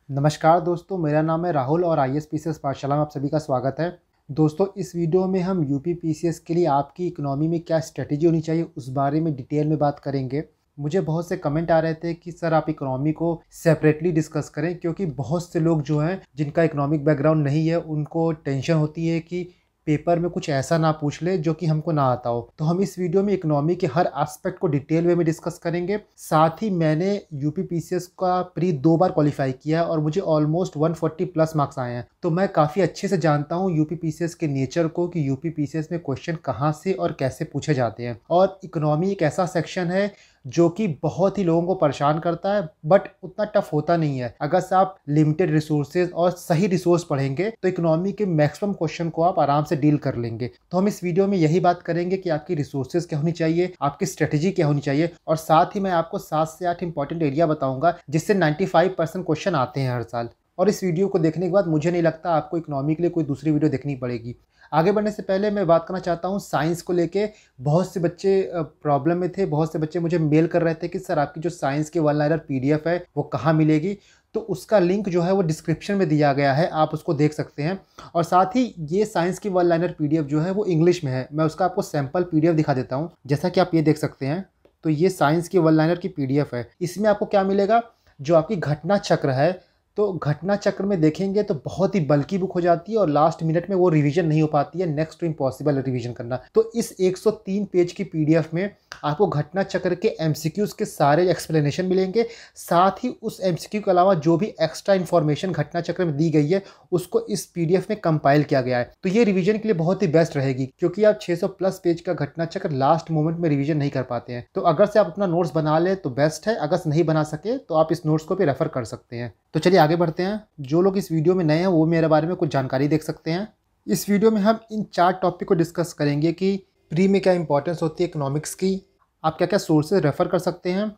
नमस्कार दोस्तों, मेरा नाम है राहुल और ISPCS पाठशाला में आप सभी का स्वागत है। दोस्तों, इस वीडियो में हम UPPCS के लिए आपकी इकोनॉमी में क्या स्ट्रेटेजी होनी चाहिए उस बारे में डिटेल में बात करेंगे। मुझे बहुत से कमेंट आ रहे थे कि सर आप इकोनॉमी को सेपरेटली डिस्कस करें, क्योंकि बहुत से लोग जो हैं जिनका इकोनॉमिक बैकग्राउंड नहीं है उनको टेंशन होती है कि पेपर में कुछ ऐसा ना पूछ ले जो कि हमको ना आता हो। तो हम इस वीडियो में इकोनॉमी के हर एस्पेक्ट को डिटेल वे में डिस्कस करेंगे। साथ ही मैंने UPPCS का प्री 2 बार क्वालिफाई किया और मुझे ऑलमोस्ट 140 प्लस मार्क्स आए हैं। तो मैं काफ़ी अच्छे से जानता हूँ UPPCS के नेचर को कि UPPCS में क्वेश्चन कहाँ से और कैसे पूछे जाते हैं। और इकोनॉमी एक ऐसा सेक्शन है जो कि बहुत ही लोगों को परेशान करता है, बट उतना टफ होता नहीं है। अगर से आप लिमिटेड रिसोर्सेज और सही रिसोर्स पढ़ेंगे तो इकोनॉमी के मैक्सिमम क्वेश्चन को आप आराम से डील कर लेंगे। तो हम इस वीडियो में यही बात करेंगे कि आपकी रिसोर्सेज क्या होनी चाहिए, आपकी स्ट्रेटेजी क्या होनी चाहिए, और साथ ही मैं आपको 7 से 8 इंपॉर्टेंट एरिया बताऊंगा जिससे 95% क्वेश्चन आते हैं हर साल। और इस वीडियो को देखने के बाद मुझे नहीं लगता आपको इकोनॉमी के लिए कोई दूसरी वीडियो देखनी पड़ेगी। आगे बढ़ने से पहले मैं बात करना चाहता हूँ साइंस को लेके। बहुत से बच्चे प्रॉब्लम में थे, बहुत से बच्चे मुझे मेल कर रहे थे कि सर आपकी जो साइंस की 1 लाइनर PDF है वो कहाँ मिलेगी। तो उसका लिंक जो है वो डिस्क्रिप्शन में दिया गया है, आप उसको देख सकते हैं। और साथ ही ये साइंस की 1 लाइनर PDF जो है वो इंग्लिश में है। मैं उसका आपको सैम्पल PDF दिखा देता हूँ, जैसा कि आप ये देख सकते हैं। तो ये साइंस की 1 लाइनर की PDF है। इसमें आपको क्या मिलेगा, जो आपकी घटना चक्र है, तो घटना चक्र में देखेंगे तो बहुत ही बल्कि बुक हो जाती है और लास्ट मिनट में वो रिवीजन नहीं हो पाती है। नेक्स्ट टू इम्पॉसिबल रिवीजन करना। तो इस 103 पेज की PDF में आपको घटना चक्र के MCQs के सारे एक्सप्लेनेशन मिलेंगे। साथ ही उस MCQ के अलावा जो भी एक्स्ट्रा इन्फॉर्मेशन घटना चक्र में दी गई है उसको इस PDF में कंपाइल किया गया है। तो ये रिवीजन के लिए बहुत ही बेस्ट रहेगी, क्योंकि आप 600 प्लस पेज का घटना चक्र लास्ट मोमेंट में रिवीजन नहीं कर पाते हैं। तो अगर से आप अपना नोट्स बना ले तो बेस्ट है, अगर से नहीं बना सके तो आप इस नोट्स को भी रेफर कर सकते हैं। तो चलिए आगे बढ़ते हैं। जो लोग इस वीडियो में नए हैं वो मेरे बारे में कुछ जानकारी देख सकते हैं। इस वीडियो में हम इन 4 टॉपिक को डिस्कस करेंगे कि प्री में क्या इंपॉर्टेंस होती है इकोनॉमिक्स की, आप क्या क्या सोर्सेज रेफर कर सकते हैं,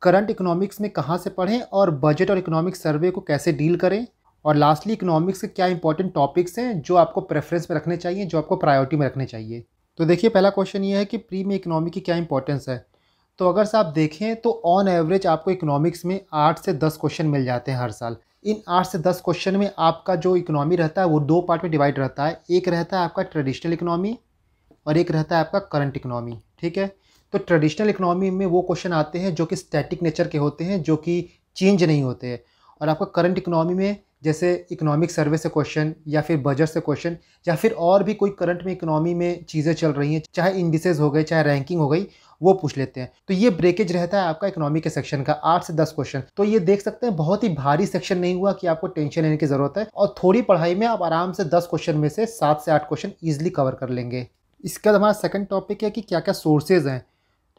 करंट इकोनॉमिक्स में कहाँ से पढ़ें, और बजट और इकोनॉमिक्स सर्वे को कैसे डील करें, और लास्टली इकोनॉमिक्स के क्या इंपॉर्टेंट टॉपिक्स हैं जो आपको प्रेफरेंस में रखने चाहिए, जो आपको प्रायोरिटी में रखने चाहिए। तो देखिए, पहला क्वेश्चन ये है कि प्री में इकोनॉमी की क्या इंपॉर्टेंस है। तो अगर से आप देखें तो ऑन एवरेज आपको इकोनॉमिक्स में 8 से 10 क्वेश्चन मिल जाते हैं हर साल। इन 8 से 10 क्वेश्चन में आपका जो इकोनॉमी रहता है वो 2 पार्ट में डिवाइड रहता है। एक रहता है आपका ट्रेडिशनल इकोनॉमी और एक रहता है आपका करंट इकोनॉमी। ठीक है, तो ट्रेडिशनल इकोनॉमी में वो क्वेश्चन आते हैं जो कि स्टैटिक नेचर के होते हैं, जो कि चेंज नहीं होते हैं। और आपका करंट इकोनॉमी में जैसे इकोनॉमिक सर्वे से क्वेश्चन, या फिर बजट से क्वेश्चन, या फिर और भी कोई करंट में इकोनॉमी में चीज़ें चल रही हैं, चाहे इंडिसेस हो गए, चाहे रैंकिंग हो गई, वो पूछ लेते हैं। तो ये ब्रेकेज रहता है आपका इकोनॉमी के सेक्शन का 8 से 10 क्वेश्चन। तो ये देख सकते हैं बहुत ही भारी सेक्शन नहीं हुआ कि आपको टेंशन लेने की ज़रूरत है, और थोड़ी पढ़ाई में आप आराम से 10 क्वेश्चन में से 7 से 8 क्वेश्चन ईजिली कवर कर लेंगे। इसके बाद हमारा सेकंड टॉपिक है कि क्या क्या सोर्सेज हैं।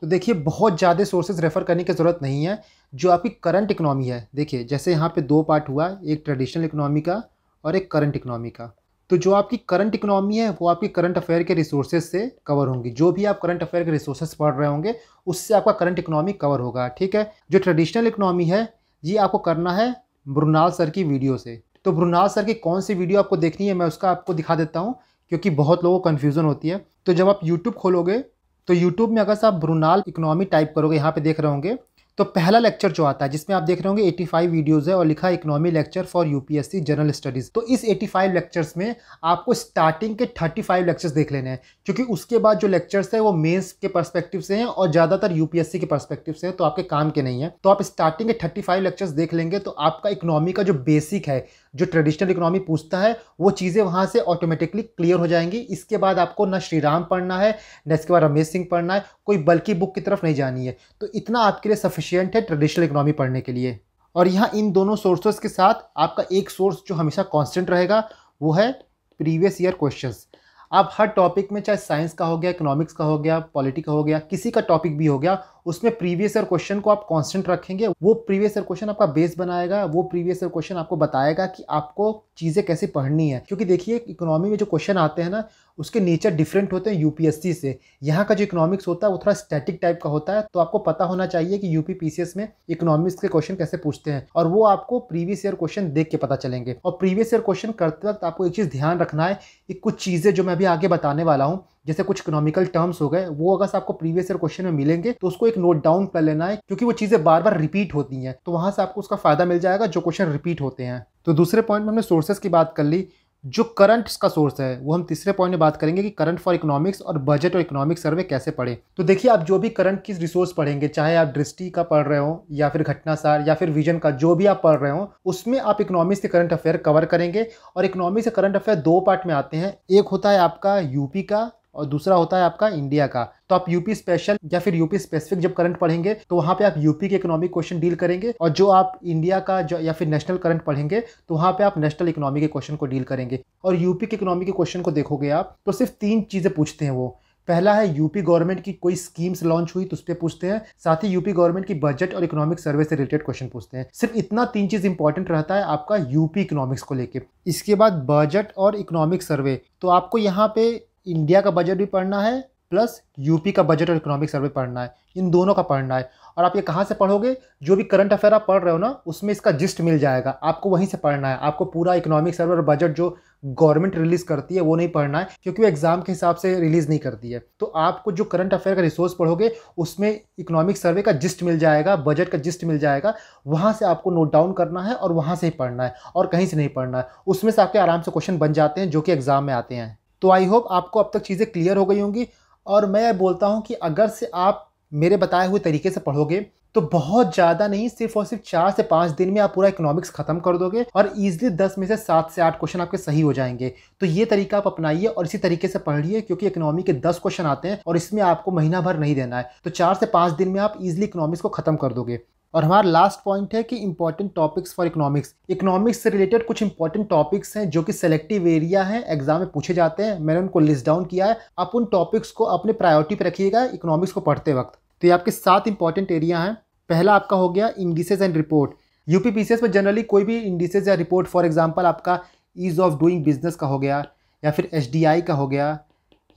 तो देखिए, बहुत ज़्यादा सोर्सेज रेफर करने की ज़रूरत नहीं है। जो आपकी करंट इकोनॉमी है, देखिए जैसे यहाँ पे 2 पार्ट हुआ, एक ट्रेडिशनल इकोनॉमी का और एक करंट इकोनॉमी का। तो जो आपकी करंट इकोनॉमी है वो आपकी करंट अफेयर के रिसोर्सेज से कवर होंगी। जो भी आप करंट अफेयर के रिसोर्सेज पढ़ रहे होंगे उससे आपका करंट इकोनॉमी कवर होगा। ठीक है, जो ट्रेडिशनल इकोनॉमी है ये आपको करना है मृणाल सर की वीडियो से। तो मृणाल सर की कौन सी वीडियो आपको देखनी है मैं उसका आपको दिखा देता हूँ, क्योंकि बहुत लोगों को कन्फ्यूज़न होती है। तो जब आप यूट्यूब खोलोगे तो यूट्यूब में अगर से आप मृणाल इकोनॉमी टाइप करोगे, यहाँ पे देख रहे होंगे, तो पहला लेक्चर जो आता है जिसमें आप देख रहे होंगे 85 वीडियोज़ है और लिखा है economy lecture for UPSC general studies. तो इस 85 लेक्चर्स में आपको स्टार्टिंग के 35 लेक्चर्स देख लेने हैं, क्योंकि उसके बाद जो लेक्चर्स है वो मेंस के पर्सपेक्टिव से हैं और ज़्यादातर UPSC के पर्सपेक्टिव से हैं, तो आपके काम के नहीं है। तो आप स्टार्टिंग के 35 लेक्चर्स देख लेंगे तो आपका इकोनॉमी का जो बेसिक है, जो ट्रेडिशनल इकोनॉमी पूछता है, वो चीज़ें वहाँ से ऑटोमेटिकली क्लियर हो जाएंगी। इसके बाद आपको ना श्रीराम पढ़ना है, ना इसके बाद रमेश सिंह पढ़ना है, कोई बल्कि बुक की तरफ नहीं जानी है। तो इतना आपके लिए सफिशियंट है ट्रेडिशनल इकोनॉमी पढ़ने के लिए। और यहाँ इन दोनों सोर्सेस के साथ आपका एक सोर्स जो हमेशा कांस्टेंट रहेगा वो है प्रीवियस ईयर क्वेश्चंस। आप हर टॉपिक में, चाहे साइंस का हो गया, इकोनॉमिक्स का हो गया, पॉलिटी का हो गया, किसी का टॉपिक भी हो गया, उसमें प्रीवियस ईयर क्वेश्चन को आप कांस्टेंट रखेंगे। वो प्रीवियस ईयर क्वेश्चन आपका बेस बनाएगा, वो प्रीवियस ईयर क्वेश्चन आपको बताएगा कि आपको चीज़ें कैसे पढ़नी है। क्योंकि देखिए, इकोनॉमी में जो क्वेश्चन आते हैं ना उसके नेचर डिफरेंट होते हैं UPSC से। यहाँ का जो इकोनॉमिक्स होता है वो थोड़ा स्टैटिक टाइप का होता है। तो आपको पता होना चाहिए कि UPPCS में इकोनॉमिक्स के क्वेश्चन कैसे पूछते हैं, और वो आपको प्रीवियस ईयर क्वेश्चन देख के पता चलेंगे। और प्रीवियस ईयर क्वेश्चन करते वक्त आपको एक चीज़ ध्यान रखना है कि कुछ चीज़ें जो मैं अभी आगे बताने वाला हूँ जैसे कुछ इकोनॉमिकल टर्म्स हो गए, वो अगर आपको प्रीवियस ईयर क्वेश्चन में मिलेंगे तो उसको एक नोट डाउन कर लेना है, क्योंकि वो चीज़ें बार बार रिपीट होती हैं, तो वहां से आपको उसका फायदा मिल जाएगा जो क्वेश्चन रिपीट होते हैं। तो दूसरे पॉइंट में हमने सोर्सेस की बात कर ली। जो करंट का सोर्स है वो हम तीसरे पॉइंट में बात करेंगे कि करंट फॉर इकोनॉमिक्स और बजट और इकोनॉमिक सर्वे कैसे पढ़े। तो देखिए, आप जो भी करंट की रिसोर्स पढ़ेंगे, चाहे आप दृष्टि का पढ़ रहे हो या फिर घटनासार या फिर विजन का, जो भी आप पढ़ रहे हो, उसमें आप इकोनॉमिक्स से करंट अफेयर कवर करेंगे। और इकोनॉमिक्स से करंट अफेयर दो पार्ट में आते हैं, एक होता है आपका यूपी का और दूसरा होता है आपका इंडिया का। तो आप यूपी स्पेशल या फिर यूपी स्पेसिफिक जब करंट पढ़ेंगे तो वहां पे आप यूपी के इकोनॉमिक क्वेश्चन डील करेंगे, और जो आप इंडिया का जो या फिर नेशनल करंट पढ़ेंगे तो वहां पे आप नेशनल इकोनॉमी के क्वेश्चन को डील करेंगे। और यूपी के इकोनॉमी के क्वेश्चन को देखोगे आप तो सिर्फ 3 चीजें पूछते हैं वो। पहला है यूपी गवर्नमेंट की कोई स्कीम्स लॉन्च हुई तो उस पर पूछते हैं, साथ ही यूपी गवर्नमेंट की बजट और इकोनॉमिक सर्वे से रिलेटेड क्वेश्चन पूछते हैं। सिर्फ इतना 3 चीज इंपॉर्टेंट रहता है आपका यूपी इकोनॉमिक्स को लेके। इसके बाद बजट और इकोनॉमिक सर्वे, तो आपको यहाँ पे इंडिया का बजट भी पढ़ना है प्लस यूपी का बजट और इकोनॉमिक सर्वे पढ़ना है, इन दोनों का पढ़ना है। और आप ये कहाँ से पढ़ोगे, जो भी करंट अफेयर आप पढ़ रहे हो ना उसमें इसका जिस्ट मिल जाएगा, आपको वहीं से पढ़ना है। आपको पूरा इकोनॉमिक सर्वे और बजट जो गवर्नमेंट रिलीज करती है वो नहीं पढ़ना है, क्योंकि वो एग्जाम के हिसाब से रिलीज नहीं करती है। तो आपको जो करंट अफेयर का रिसोर्स पढ़ोगे उसमें इकोनॉमिक सर्वे का जिस्ट मिल जाएगा, बजट का जिस्ट मिल जाएगा, वहां से आपको नोट डाउन करना है और वहां से ही पढ़ना है और कहीं से नहीं पढ़ना है। उसमें से आपके आराम से क्वेश्चन बन जाते हैं जो कि एग्जाम में आते हैं। तो आई होप आपको अब तक चीज़ें क्लियर हो गई होंगी। और मैं बोलता हूं कि अगर से आप मेरे बताए हुए तरीके से पढ़ोगे तो बहुत ज़्यादा नहीं, सिर्फ और सिर्फ 4 से 5 दिन में आप पूरा इकोनॉमिक्स खत्म कर दोगे और इजीली 10 में से 7 से 8 क्वेश्चन आपके सही हो जाएंगे। तो ये तरीका आप अपनाइए और इसी तरीके से पढ़िए, क्योंकि इकोनॉमी के 10 क्वेश्चन आते हैं और इसमें आपको महीना भर नहीं देना है। तो 4 से 5 दिन में आप इजीली इकोनॉमिक्स को खत्म कर दोगे। और हमारा लास्ट पॉइंट है कि important topics for economics. Economics से रिलेटेड कुछ इंपॉर्टेंट टॉपिक्स हैं जो कि सेलेक्टिव एरिया हैं, एग्जाम में पूछे जाते हैं। मैंने उनको लिस्ट डाउन किया है, आप उन टॉपिक्स को अपने प्रायोरिटी पे रखिएगा इकोनॉमिक्स को पढ़ते वक्त। तो ये आपके 7 इंपॉर्टेंट एरिया हैं। पहला आपका हो गया indices and report. UP PCS में जनरली कोई भी इंडिसेस या रिपोर्ट, फॉर एग्जांपल आपका ईज ऑफ डूइंग बिजनेस का हो गया, या फिर एचडीआई का हो गया,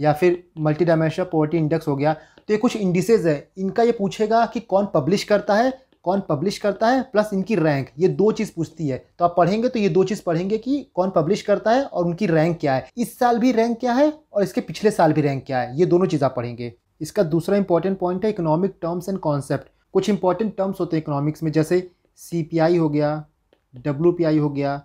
या फिर मल्टी डायमेंशनल पॉवर्टी इंडेक्स हो गया, तो ये कुछ इंडिसेस है। इनका ये पूछेगा कि कौन पब्लिश करता है प्लस इनकी रैंक, ये 2 चीज़ पूछती है। तो आप पढ़ेंगे तो ये 2 चीज़ पढ़ेंगे कि कौन पब्लिश करता है और उनकी रैंक क्या है, इस साल भी रैंक क्या है और इसके पिछले साल भी रैंक क्या है, ये दोनों चीज़ आप पढ़ेंगे। इसका दूसरा इंपॉर्टेंट पॉइंट है इकोनॉमिक टर्म्स एंड कॉन्सेप्ट। कुछ इंपॉर्टेंट टर्म्स होते हैं इकोनॉमिक्स में, जैसे CPI हो गया, WPI हो गया,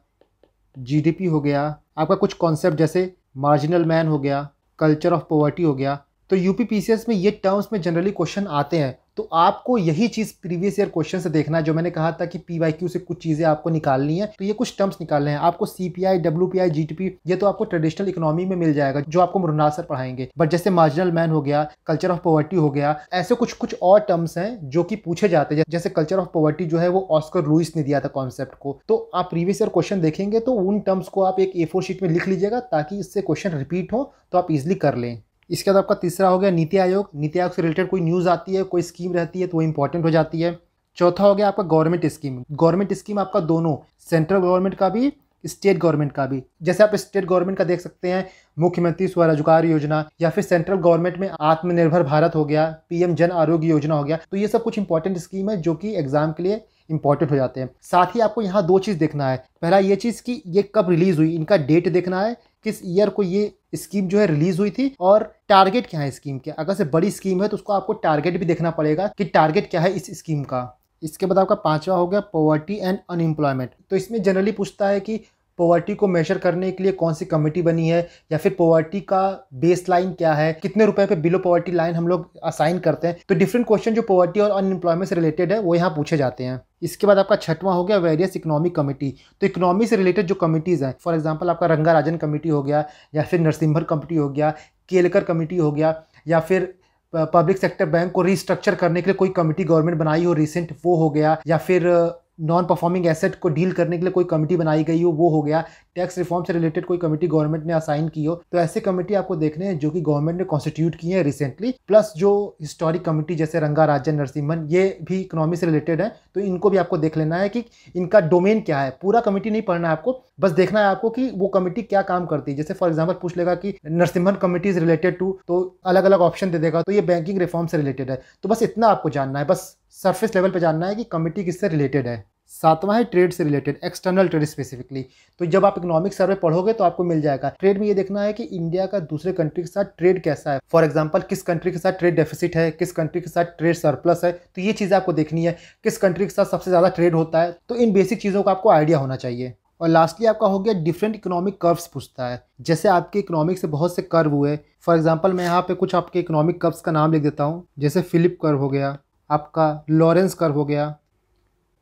GDP हो गया, आपका कुछ कॉन्सेप्ट जैसे मार्जिनल मैन हो गया, कल्चर ऑफ पॉवर्टी हो गया। तो यूपी पीसीएस में ये टर्म्स में जनरली क्वेश्चन आते हैं। तो आपको यही चीज़ प्रीवियस ईयर क्वेश्चन से देखना है, जो मैंने कहा था कि PYQ से कुछ चीज़ें आपको निकालनी है। तो ये कुछ टर्म्स निकालने हैं आपको, CPI, WPI, GDP, ये तो आपको ट्रेडिशनल इकोनॉमी में मिल जाएगा जो आपको मृणाल सर पढ़ाएंगे। बट जैसे मार्जिनल मैन हो गया, कल्चर ऑफ पॉवर्टी हो गया, ऐसे कुछ और टर्म्स हैं जो कि पूछे जाते हैं। जैसे कल्चर ऑफ पॉवर्टी जो है वो ऑस्कर लुइस ने दिया था कॉन्सेप्ट को। तो आप प्रीवियस ईयर क्वेश्चन देखेंगे तो उन टर्म्स को आप एक A4 शीट में लिख लीजिएगा, ताकि इससे क्वेश्चन रिपीट हो तो आप इजिली कर लें। इसके बाद आपका तीसरा हो गया नीति आयोग। नीति आयोग से रिलेटेड कोई न्यूज़ आती है, कोई स्कीम रहती है तो वो इंपॉर्टेंट हो जाती है। चौथा हो गया आपका गवर्नमेंट स्कीम। गवर्नमेंट स्कीम आपका दोनों, सेंट्रल गवर्नमेंट का भी, स्टेट गवर्नमेंट का भी। जैसे आप स्टेट गवर्नमेंट का देख सकते हैं, मुख्यमंत्री स्वरोजगार योजना, या फिर सेंट्रल गवर्नमेंट में आत्मनिर्भर भारत हो गया, PM जन आरोग्य योजना हो गया। तो ये सब कुछ इंपॉर्टेंट स्कीम है जो कि एग्जाम के लिए इंपॉर्टेंट हो जाते हैं। साथ ही आपको यहाँ 2 चीज़ देखना है। पहला ये चीज़ कि ये कब रिलीज हुई, इनका डेट देखना है, किस ईयर को ये स्कीम जो है रिलीज हुई थी, और टारगेट क्या है स्कीम के। अगर से बड़ी स्कीम है तो उसको आपको टारगेट भी देखना पड़ेगा कि टारगेट क्या है इस स्कीम का। इसके बाद आपका 5वां हो गया पॉवर्टी एंड अनएम्प्लॉयमेंट। तो इसमें जनरली पूछता है कि पॉवर्टी को मेजर करने के लिए कौन सी कमेटी बनी है, या फिर पॉवर्टी का बेस लाइन क्या है, कितने रुपए पे बिलो पॉवर्टी लाइन हम लोग असाइन करते हैं। तो डिफरेंट क्वेश्चन जो पॉवर्टी और अनएम्प्लॉयमेंट से रिलेटेड है वो यहाँ पूछे जाते हैं। इसके बाद आपका 6वां हो गया वेरियस इकोनॉमिक कमिटी। तो इकोनॉमी से रिलेटेड जो कमिटीज़ हैं, फॉर एग्जांपल आपका रंगाराजन कमेटी हो गया, या फिर नरसिम्हन कमेटी हो गया, केलकर कमेटी हो गया, या फिर पब्लिक सेक्टर बैंक को रिस्ट्रक्चर करने के लिए कोई कमेटी गवर्नमेंट बनाई हो रिसेंट, वो हो गया, या फिर नॉन परफॉर्मिंग एसेट को डील करने के लिए कोई कमेटी बनाई गई हो, वो हो गया, टैक्स रिफॉर्म से रिलेटेड कोई कमेटी गवर्नमेंट ने असाइन की हो। तो ऐसे कमेटी आपको देखने हैं जो कि गवर्नमेंट ने कॉन्स्टिट्यूट की है रिसेंटली। प्लस जो हिस्टोरिक कमेटी जैसे रंगाराजन, नरसिम्हन, ये भी इकोनॉमी से रिलेटेड है, तो इनको भी आपको देख लेना है कि इनका डोमेन क्या है। पूरा कमेटी नहीं पढ़ना है आपको, बस देखना है आपको कि वो कमेटी क्या काम करती है। जैसे फॉर एग्जाम्पल पूछ लेगा कि Narasimhan committee is related to, तो अलग अलग ऑप्शन दे देगा, तो ये बैंकिंग रिफॉर्म से रिलेटेड है। तो बस इतना आपको जानना है, बस सरफेस लेवल पे जानना है कि कमेटी किससे रिलेटेड है। सातवां है ट्रेड से रिलेटेड, एक्सटर्नल ट्रेड स्पेसिफिकली। तो जब आप इकोनॉमिक सर्वे पढ़ोगे तो आपको मिल जाएगा। ट्रेड में ये देखना है कि इंडिया का दूसरे कंट्री के साथ ट्रेड कैसा है। फॉर एग्जांपल, किस कंट्री के साथ ट्रेड डेफिसिट है, किस कंट्री के साथ ट्रेड सरप्लस है, तो ये चीज़ें आपको देखनी है। किस कंट्री के साथ सबसे ज़्यादा ट्रेड होता है, तो इन बेसिक चीज़ों का आपको आइडिया होना चाहिए। और लास्टली आपका हो गया डिफरेंट इकोनॉमिक कर्व्स पूछता है। जैसे आपके इकोनॉमिक से बहुत से कर्व हुए। फॉर एग्जांपल, मैं यहाँ पे कुछ आपके इकोनॉमिक कर्व्स का नाम लिख देता हूँ। जैसे फिलिप कर्व हो गया, आपका लॉरेंस कर्व हो गया,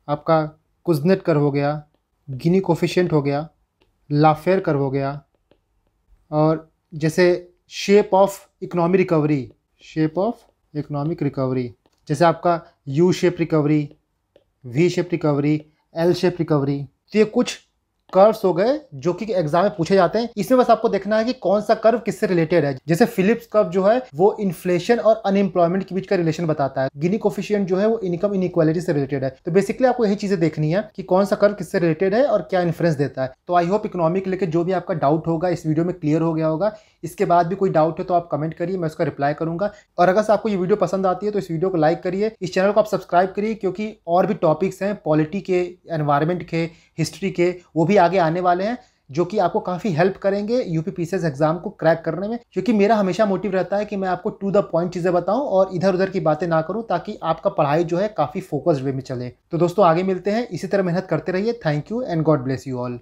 आपका कुजनेट कर्व हो गया, गिनी कोफिशिएंट हो गया, लाफेयर कर्व हो गया, और जैसे shape of economic recovery, shape of economic recovery, जैसे आपका U shape recovery, V shape recovery, L shape recovery. तो ये कुछ कर्व्स हो गए जो कि एग्जाम में पूछे जाते हैं। इसमें बस आपको देखना है कि कौन सा कर्व किससे रिलेटेड है। जैसे फिलिप्स कर्व जो है वो इन्फ्लेशन और अनएम्प्लॉयमेंट के बीच का रिलेशन बताता है। गिनी कोफिशिएंट जो है वो इनकम इनइक्वालिटी से रिलेटेड है। तो बेसिकली आपको यही चीजें देखनी है कि कौन सा कर्व किससे रिलेटेड है और क्या इन्फ्लुएंस देता है। तो आई होप इकोनॉमी के लेकर जो भी आपका डाउट होगा इस वीडियो में क्लियर हो गया होगा। इसके बाद भी कोई डाउट है तो आप कमेंट करिए, मैं उसका रिप्लाई करूंगा। और अगर आपको ये वीडियो पसंद आती है तो इस वीडियो को लाइक करिए, इस चैनल को आप सब्सक्राइब करिए, क्योंकि और भी टॉपिक्स हैं पॉलिटी के, एनवायरनमेंट के, हिस्ट्री के, वो भी आगे आने वाले हैं जो कि आपको काफ़ी हेल्प करेंगे यूपी पीसीएस एग्जाम को क्रैक करने में। क्योंकि मेरा हमेशा मोटिव रहता है कि मैं आपको टू द पॉइंट चीज़ें बताऊं और इधर उधर की बातें ना करूं, ताकि आपका पढ़ाई जो है काफ़ी फोकस्ड वे में चले। तो दोस्तों आगे मिलते हैं, इसी तरह मेहनत करते रहिए। Thank you and God bless you all.